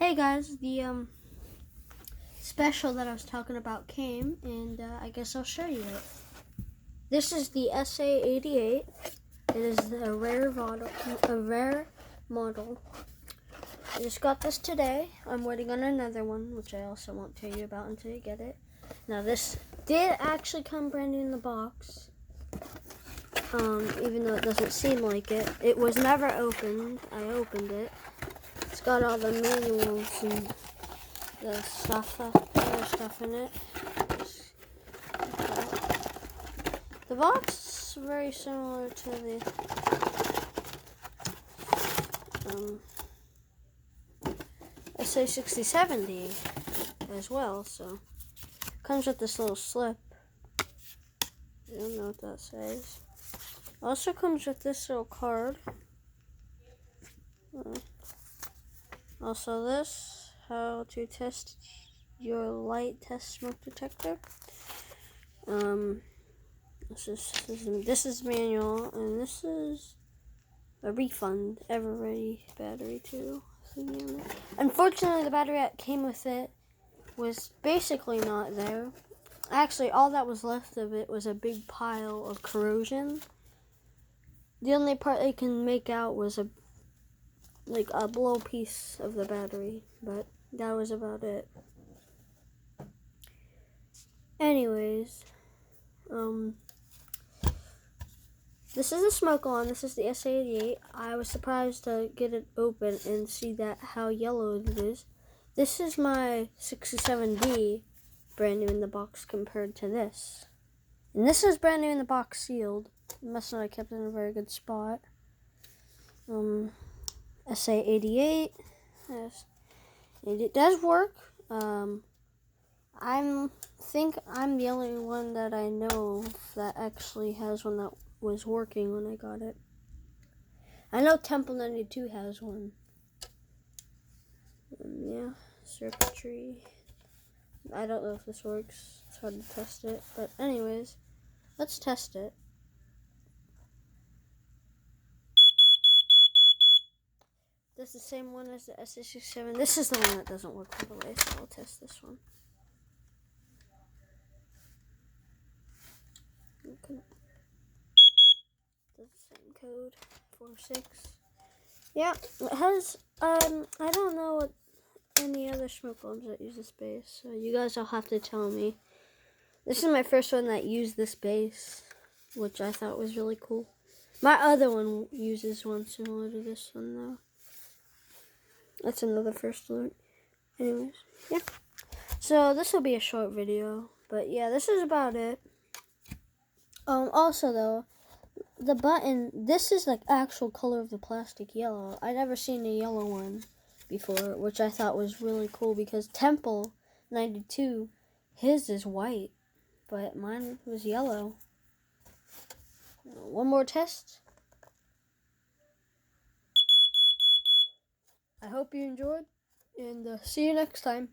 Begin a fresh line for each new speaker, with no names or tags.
Hey guys, the special that I was talking about came, and I guess I'll show you it. This is the SA88. It is a rare model. I just got this today. I'm waiting on another one, which I also won't tell you about until you get it. Now this did actually come brand new in the box. Even though it doesn't seem like it. It was never opened. I opened it. It's got all the manuals and the stuff, other stuff in it. The box is very similar to the SA88 as well, so comes with this little slip. I don't know what that says. Also comes with this little card. Also this, how to test your light test smoke detector. This is manual, and this is a refund ever ready battery too. Unfortunately, the battery that came with it was basically not there. Actually, all that was left of it was a big pile of corrosion. The only part they can make out was a blow piece of the battery, but that was about it. Anyways, this is the smoke alarm. This is the SA88. I was surprised to get it open and see how yellow it is. This is my 67D, brand new in the box compared to this. And this is brand new in the box, sealed. Must not have kept it in a very good spot. SA88. Yes, it does work. I think I'm the only one that I know that actually has one that was working when I got it. I know Temple 92 has one. Yeah, circuitry. I don't know if this works. It's hard to test it. But anyways, let's test it. This is the same one as the SA67. This is the one that doesn't work all the way, so I'll test this one. Okay. That's the same code, 46. Yeah, it has, I don't know what any other smoke alarms that use this base, so you guys will have to tell me. This is my first one that used this base, which I thought was really cool. My other one uses one similar to this one, though. That's another first alert. Anyways, yeah. So this will be a short video, but yeah, this is about it. Also though, the button, this is like actual color of the plastic yellow. I'd never seen a yellow one before, which I thought was really cool because Temple 92, his is white, but mine was yellow. One more test. I hope you enjoyed, and see you next time.